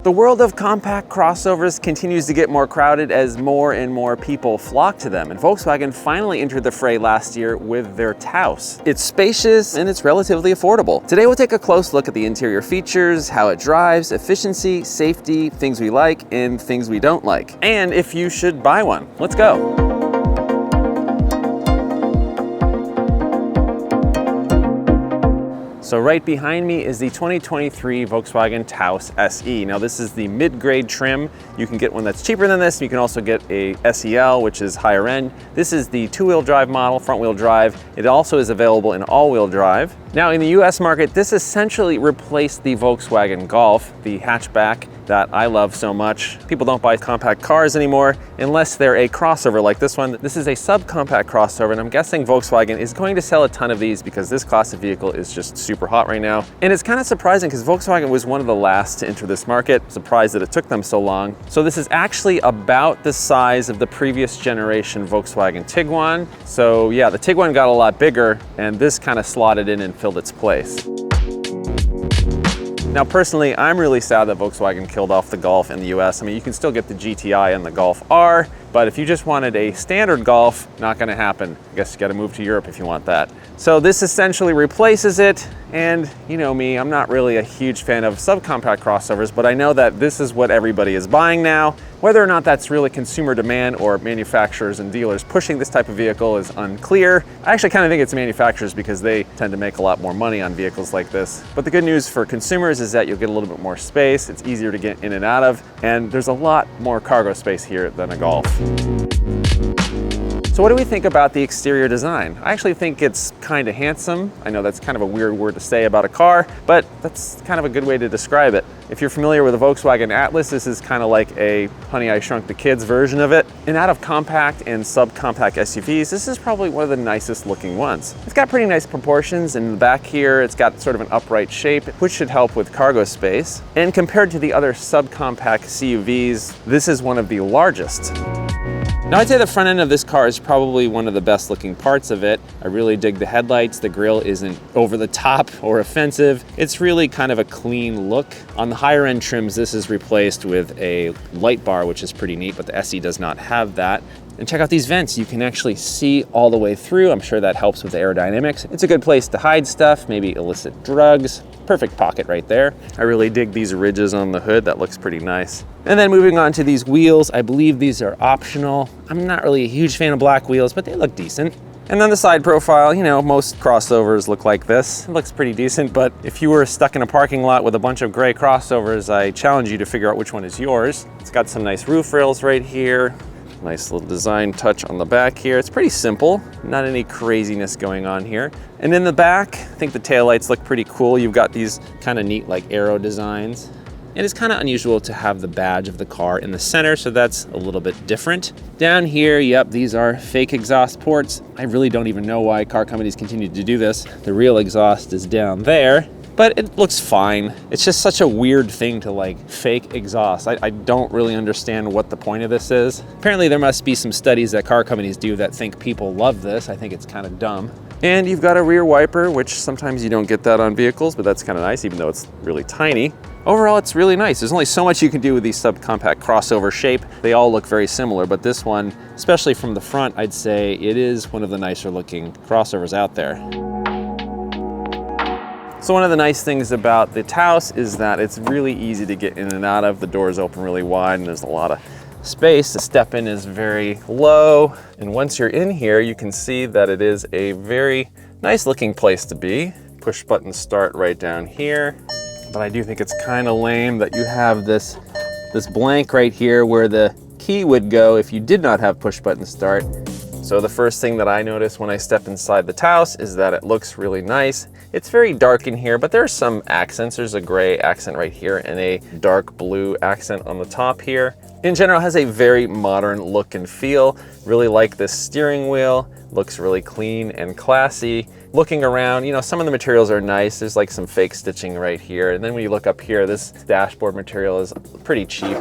The world of compact crossovers continues to get more crowded as more and more people flock to them, and Volkswagen finally entered the fray last year with their Taos. It's spacious and it's relatively affordable. Today we'll take a close look at the interior features, how it drives, efficiency, safety, things we like and things we don't like, and if you should buy one. Let's go. So right behind me is the 2023 Volkswagen Taos SE. Now this is the mid-grade trim. You can get one that's cheaper than this. You can also get a SEL, which is higher end. This is the two-wheel drive model, front-wheel drive. It also is available in all-wheel drive. Now in the US market, this essentially replaced the Volkswagen Golf, the hatchback that I love so much. People don't buy compact cars anymore unless they're a crossover like this one. This is a subcompact crossover, and I'm guessing Volkswagen is going to sell a ton of these because this class of vehicle is just super hot right now. And it's kind of surprising because Volkswagen was one of the last to enter this market. Surprised that it took them so long. So this is actually about the size of the previous generation Volkswagen Tiguan. So yeah, the Tiguan got a lot bigger and this kind of slotted in and filled its place. Now personally, I'm really sad that Volkswagen killed off the Golf in the US. I mean, you can still get the GTI and the Golf R, but if you just wanted a standard Golf, not gonna happen. I guess you gotta move to Europe if you want that. So this essentially replaces it, and you know me, I'm not really a huge fan of subcompact crossovers, but I know that this is what everybody is buying now. Whether or not that's really consumer demand or manufacturers and dealers pushing this type of vehicle is unclear. I actually kind of think it's manufacturers because they tend to make a lot more money on vehicles like this. But the good news for consumers is that you'll get a little bit more space, it's easier to get in and out of, and there's a lot more cargo space here than a Golf. So what do we think about the exterior design? I actually think it's kind of handsome. I know that's kind of a weird word to say about a car, but that's kind of a good way to describe it. If you're familiar with the Volkswagen Atlas, this is kind of like a Honey, I Shrunk the Kids version of it. And out of compact and subcompact SUVs, this is probably one of the nicest looking ones. It's got pretty nice proportions. In the back here, it's got sort of an upright shape, which should help with cargo space. And compared to the other subcompact CUVs, this is one of the largest. Now I'd say the front end of this car is probably one of the best looking parts of it. I really dig the headlights. The grille isn't over the top or offensive. It's really kind of a clean look. On the higher end trims, this is replaced with a light bar, which is pretty neat, but the SE does not have that. And check out these vents. You can actually see all the way through. I'm sure that helps with the aerodynamics. It's a good place to hide stuff, maybe illicit drugs. Perfect pocket right there. I really dig these ridges on the hood. That looks pretty nice. And then moving on to these wheels, I believe these are optional. I'm not really a huge fan of black wheels, but they look decent. And then the side profile, you know, most crossovers look like this. It looks pretty decent, but if you were stuck in a parking lot with a bunch of gray crossovers, I challenge you to figure out which one is yours. It's got some nice roof rails right here. Nice little design touch on the back here. It's pretty simple, not any craziness going on here. And in the back, I think the taillights look pretty cool. You've got these kind of neat like arrow designs. And it's kind of unusual to have the badge of the car in the center, so that's a little bit different. Down here, yep, these are fake exhaust ports. I really don't even know why car companies continue to do this. The real exhaust is down there, but it looks fine. It's just such a weird thing to like fake exhaust. I don't really understand what the point of this is. Apparently there must be some studies that car companies do that think people love this. I think it's kind of dumb. And you've got a rear wiper, which sometimes you don't get that on vehicles, but that's kind of nice, even though it's really tiny. Overall, it's really nice. There's only so much you can do with these subcompact crossover shape. They all look very similar, but this one, especially from the front, I'd say it is one of the nicer looking crossovers out there. So one of the nice things about the Taos is that it's really easy to get in and out of. The doors open really wide and there's a lot of space. The step in is very low. And once you're in here, you can see that it is a very nice looking place to be. Push button start right down here. But I do think it's kind of lame that you have this blank right here where the key would go if you did not have push button start. So the first thing that I notice when I step inside the Taos is that it looks really nice. It's very dark in here, but there's some accents. There's a gray accent right here and a dark blue accent on the top here. In general, it has a very modern look and feel. Really like this steering wheel. Looks really clean and classy. Looking around, you know, some of the materials are nice. There's like some fake stitching right here. And then when you look up here, this dashboard material is pretty cheap.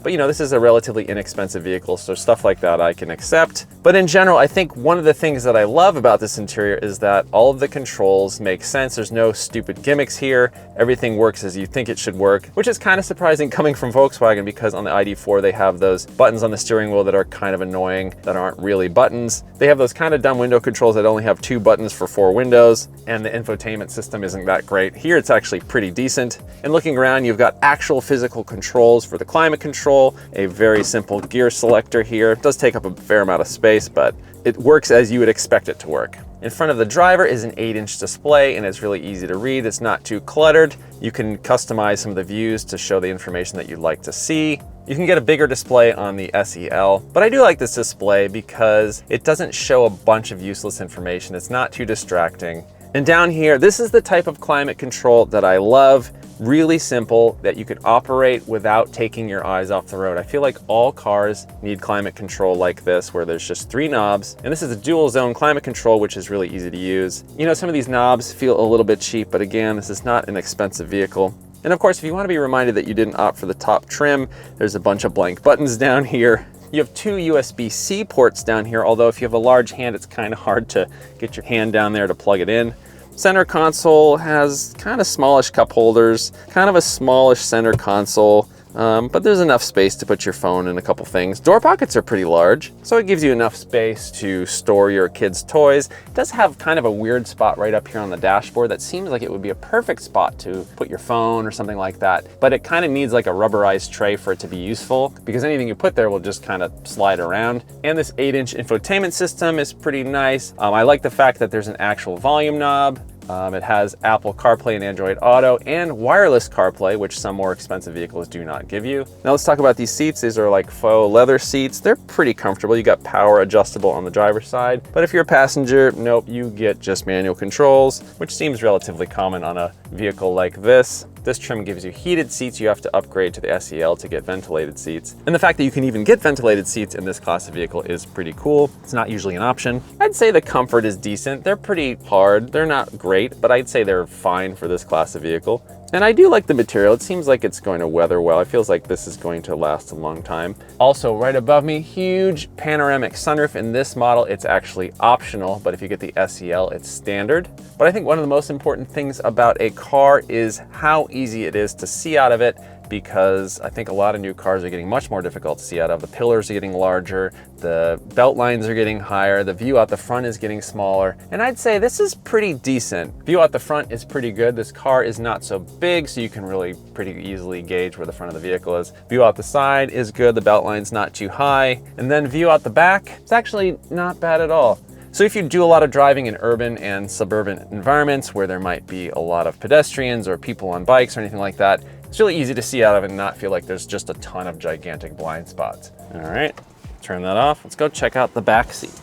But you know, this is a relatively inexpensive vehicle, so stuff like that I can accept. But in general, I think one of the things that I love about this interior is that all of the controls make sense. There's no stupid gimmicks here. Everything works as you think it should work, which is kind of surprising coming from Volkswagen, because on the ID4 they have those buttons on the steering wheel that are kind of annoying, that aren't really buttons. They have those kind of dumb window controls that only have 2 buttons for 4 windows, and the infotainment system isn't that great. Here it's actually pretty decent. And looking around, you've got actual physical controls for the climate control, a very simple gear selector here. It does take up a fair amount of space, but it works as you would expect it to work. In front of the driver is an 8-inch display, and it's really easy to read. It's not too cluttered. You can customize some of the views to show the information that you'd like to see. You can get a bigger display on the SEL, but I do like this display because it doesn't show a bunch of useless information. It's not too distracting. And down here, this is the type of climate control that I love. Really simple, that you could operate without taking your eyes off the road. I feel like all cars need climate control like this, where there's just 3 knobs. And this is a dual zone climate control, which is really easy to use. You know, some of these knobs feel a little bit cheap, but again, this is not an expensive vehicle. And of course, if you want to be reminded that you didn't opt for the top trim, there's a bunch of blank buttons down here. You have 2 USB-C ports down here, although if you have a large hand, it's kind of hard to get your hand down there to plug it in. Center console has kind of smallish cup holders, kind of a smallish center console, but there's enough space to put your phone and a couple things. Door pockets are pretty large, so it gives you enough space to store your kids' toys. It does have kind of a weird spot right up here on the dashboard that seems like it would be a perfect spot to put your phone or something like that, but it kind of needs like a rubberized tray for it to be useful, because anything you put there will just kind of slide around. And this 8-inch infotainment system is pretty nice. I like the fact that there's an actual volume knob. It has Apple CarPlay and Android Auto and wireless CarPlay, which some more expensive vehicles do not give you. Now let's talk about these seats. These are like faux leather seats. They're pretty comfortable. You got power adjustable on the driver's side, but if you're a passenger, nope, you get just manual controls, which seems relatively common on a vehicle like this. This trim gives you heated seats. You have to upgrade to the SEL to get ventilated seats. And the fact that you can even get ventilated seats in this class of vehicle is pretty cool. It's not usually an option. I'd say the comfort is decent. They're pretty hard. They're not great, but I'd say they're fine for this class of vehicle. And I do like the material. It seems like it's going to weather well. It feels like this is going to last a long time. Also, right above me, huge panoramic sunroof. In this model, it's actually optional, but if you get the SEL, it's standard. But I think one of the most important things about a car is how easy it is to see out of it, because I think a lot of new cars are getting much more difficult to see out of. The pillars are getting larger, the belt lines are getting higher, the view out the front is getting smaller, and I'd say this is pretty decent. View out the front is pretty good. This car is not so big, so you can really pretty easily gauge where the front of the vehicle is. View out the side is good, the belt line's not too high, and then view out the back, it's actually not bad at all. So if you do a lot of driving in urban and suburban environments where there might be a lot of pedestrians or people on bikes or anything like that, it's really easy to see out of and not feel like there's just a ton of gigantic blind spots. All right, turn that off. Let's go check out the back seat.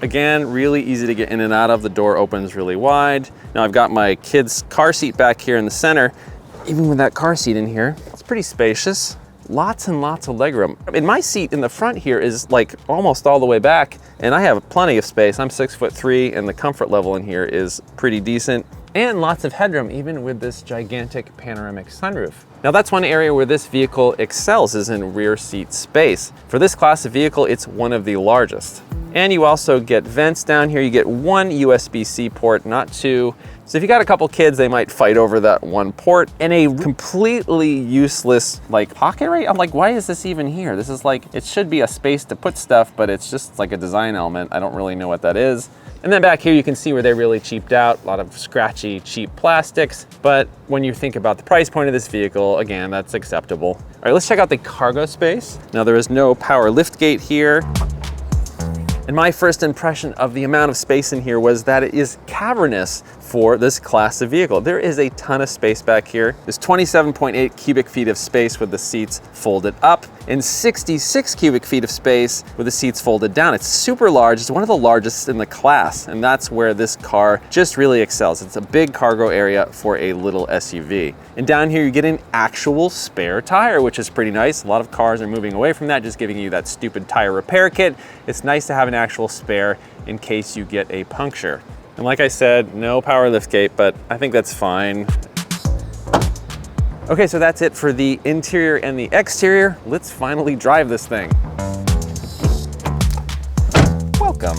Again, really easy to get in and out of. The door opens really wide. Now I've got my kid's car seat back here in the center. Even with that car seat in here, it's pretty spacious. Lots and lots of legroom. In my seat in the front here is like almost all the way back, and I have plenty of space. I'm 6'3", and the comfort level in here is pretty decent. And lots of headroom, even with this gigantic panoramic sunroof. Now that's one area where this vehicle excels, is in rear seat space. For this class of vehicle, it's one of the largest. And you also get vents down here. You get 1 USB-C port, not 2. So if you got a couple kids, they might fight over that 1 port. And a completely useless like pocket, right? I'm like, why is this even here? This is like, it should be a space to put stuff, but it's just like a design element. I don't really know what that is. And then back here, you can see where they really cheaped out. A lot of scratchy, cheap plastics. But when you think about the price point of this vehicle, again, that's acceptable. All right, let's check out the cargo space. Now there is no power lift gate here. And my first impression of the amount of space in here was that it is cavernous for this class of vehicle. There is a ton of space back here. There's 27.8 cubic feet of space with the seats folded up and 66 cubic feet of space with the seats folded down. It's super large. It's one of the largest in the class, and that's where this car just really excels. It's a big cargo area for a little SUV. And down here, you get an actual spare tire, which is pretty nice. A lot of cars are moving away from that, just giving you that stupid tire repair kit. It's nice to have an actual spare in case you get a puncture. And like I said, no power liftgate, but I think that's fine. Okay, so that's it for the interior and the exterior. Let's finally drive this thing. Welcome.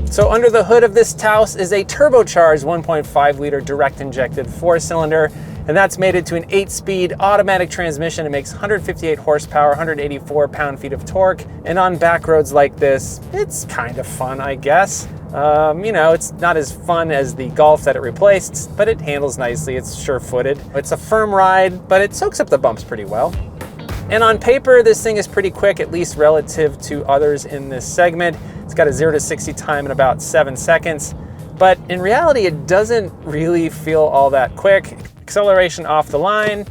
So under the hood of this Taos is a turbocharged 1.5 liter direct injected 4-cylinder, and that's mated to an 8-speed automatic transmission. It makes 158 horsepower, 184 pound-feet of torque, and on back roads like this, it's kind of fun, I guess. You know, it's not as fun as the Golf that it replaced, but it handles nicely. It's sure-footed. It's a firm ride, but it soaks up the bumps pretty well. And on paper, this thing is pretty quick, at least relative to others in this segment. It's got a 0 to 60 time in about 7 seconds, but in reality, it doesn't really feel all that quick. Acceleration off the line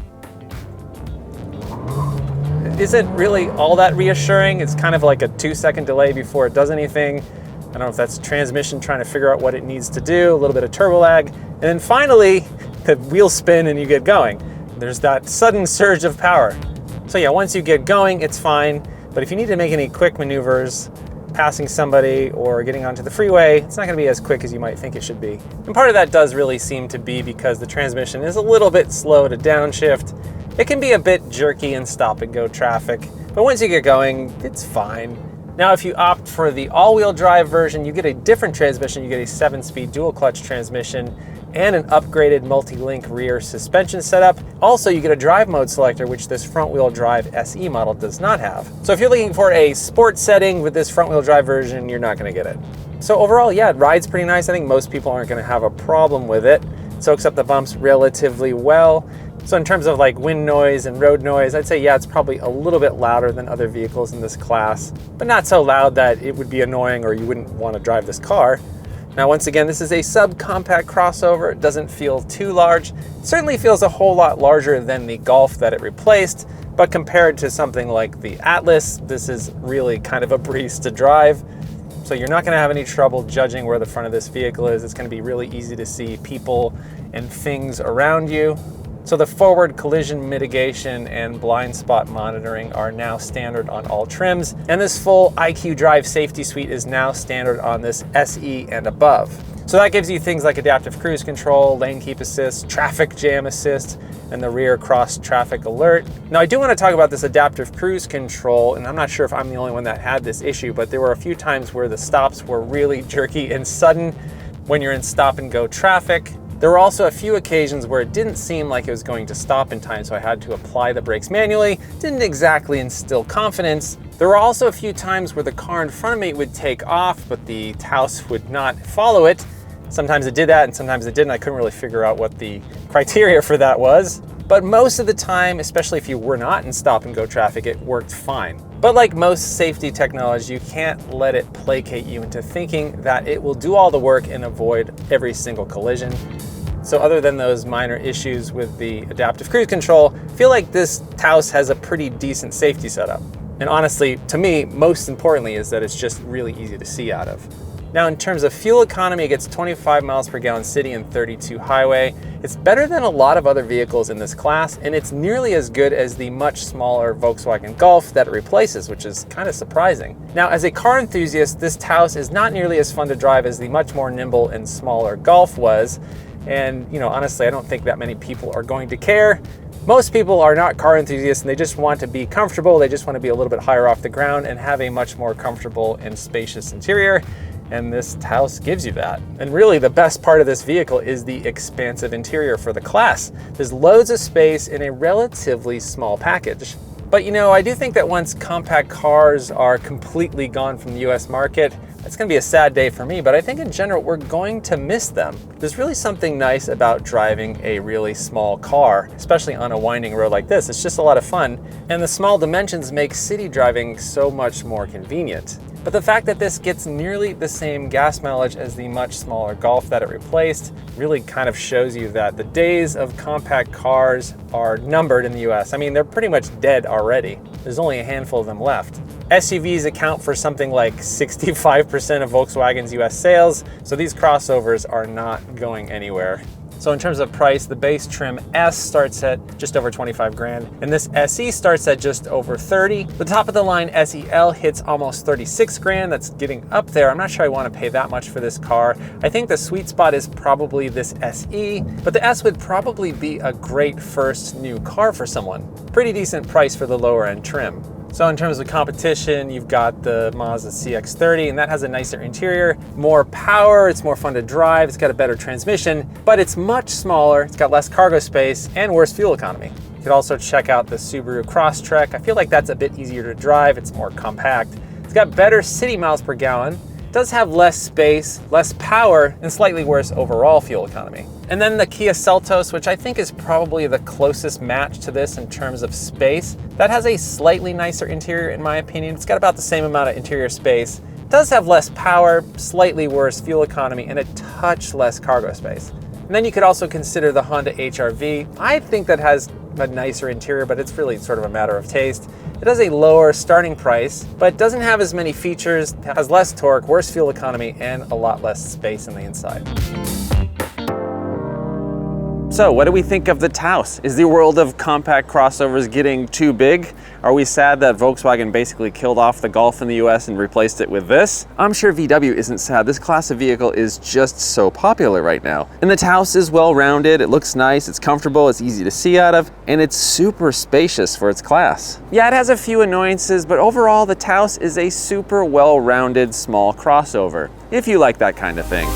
isn't really all that reassuring. It's kind of like a 2-second delay before it does anything. I don't know if that's transmission trying to figure out what it needs to do, a little bit of turbo lag. And then finally, the wheels spin and you get going. There's that sudden surge of power. So yeah, once you get going, it's fine. But if you need to make any quick maneuvers, passing somebody or getting onto the freeway, it's not gonna be as quick as you might think it should be. And part of that does really seem to be because the transmission is a little bit slow to downshift. It can be a bit jerky in stop and go traffic, but once you get going, it's fine. Now, if you opt for the all-wheel drive version, you get a different transmission. You get a 7-speed dual clutch transmission and an upgraded multi-link rear suspension setup. Also, you get a drive mode selector, which this front-wheel drive SE model does not have. So if you're looking for a sport setting with this front-wheel drive version, you're not gonna get it. So overall, yeah, it rides pretty nice. I think most people aren't gonna have a problem with it. It soaks up the bumps relatively well. So in terms of like wind noise and road noise, I'd say, yeah, it's probably a little bit louder than other vehicles in this class, but not so loud that it would be annoying or you wouldn't want to drive this car. Now, once again, this is a subcompact crossover. It doesn't feel too large. It certainly feels a whole lot larger than the Golf that it replaced, but compared to something like the Atlas, this is really kind of a breeze to drive. So you're not gonna have any trouble judging where the front of this vehicle is. It's gonna be really easy to see people and things around you. So the forward collision mitigation and blind spot monitoring are now standard on all trims, and this full IQ Drive safety suite is now standard on this SE and above. So that gives you things like adaptive cruise control, lane keep assist, traffic jam assist, and the rear cross traffic alert. Now I do want to talk about this adaptive cruise control, and I'm not sure if I'm the only one that had this issue, but there were a few times where the stops were really jerky and sudden when you're in stop and go traffic. There were also a few occasions where it didn't seem like it was going to stop in time, so I had to apply the brakes manually. Didn't exactly instill confidence. There were also a few times where the car in front of me would take off, but the Taos would not follow it. Sometimes it did that and sometimes it didn't. I couldn't really figure out what the criteria for that was. But most of the time, especially if you were not in stop and go traffic, it worked fine. But like most safety technology, you can't let it placate you into thinking that it will do all the work and avoid every single collision. So other than those minor issues with the adaptive cruise control, I feel like this Taos has a pretty decent safety setup. And honestly, to me, most importantly is that it's just really easy to see out of. Now, in terms of fuel economy, it gets 25 miles per gallon city and 32 highway. It's better than a lot of other vehicles in this class, and it's nearly as good as the much smaller Volkswagen Golf that it replaces, which is kind of surprising. Now, as a car enthusiast, this Taos is not nearly as fun to drive as the much more nimble and smaller Golf was. And, you know, honestly, I don't think that many people are going to care. Most people are not car enthusiasts and they just want to be comfortable. They just want to be a little bit higher off the ground and have a much more comfortable and spacious interior. And this Taos gives you that. And really the best part of this vehicle is the expansive interior for the class. There's loads of space in a relatively small package. But you know, I do think that once compact cars are completely gone from the US market, it's gonna be a sad day for me, but I think in general, we're going to miss them. There's really something nice about driving a really small car, especially on a winding road like this. It's just a lot of fun. And the small dimensions make city driving so much more convenient. But the fact that this gets nearly the same gas mileage as the much smaller Golf that it replaced really kind of shows you that the days of compact cars are numbered in the US. I mean, they're pretty much dead already. There's only a handful of them left. SUVs account for something like 65% of Volkswagen's US sales, so these crossovers are not going anywhere. So in terms of price, the base trim S starts at just over 25 grand, and this SE starts at just over 30. The top of the line SEL hits almost 36 grand. That's getting up there. I'm not sure I want to pay that much for this car. I think the sweet spot is probably this SE, but the S would probably be a great first new car for someone. Pretty decent price for the lower end trim. So in terms of competition, you've got the Mazda CX-30, and that has a nicer interior, more power, it's more fun to drive, it's got a better transmission, but it's much smaller, it's got less cargo space, and worse fuel economy. You could also check out the Subaru Crosstrek. I feel like that's a bit easier to drive, it's more compact. It's got better city miles per gallon, it does have less space, less power, and slightly worse overall fuel economy. And then the Kia Seltos, which I think is probably the closest match to this in terms of space. That has a slightly nicer interior in my opinion. It's got about the same amount of interior space. It does have less power, slightly worse fuel economy, and a touch less cargo space. And then you could also consider the Honda HR-V. I think that has a nicer interior, but it's really sort of a matter of taste. It has a lower starting price, but doesn't have as many features, has less torque, worse fuel economy, and a lot less space on the inside. So what do we think of the Taos? Is the world of compact crossovers getting too big? Are we sad that Volkswagen basically killed off the Golf in the US and replaced it with this? I'm sure VW isn't sad. This class of vehicle is just so popular right now. And the Taos is well-rounded, it looks nice, it's comfortable, it's easy to see out of, and it's super spacious for its class. Yeah, it has a few annoyances, but overall the Taos is a super well-rounded small crossover, if you like that kind of thing.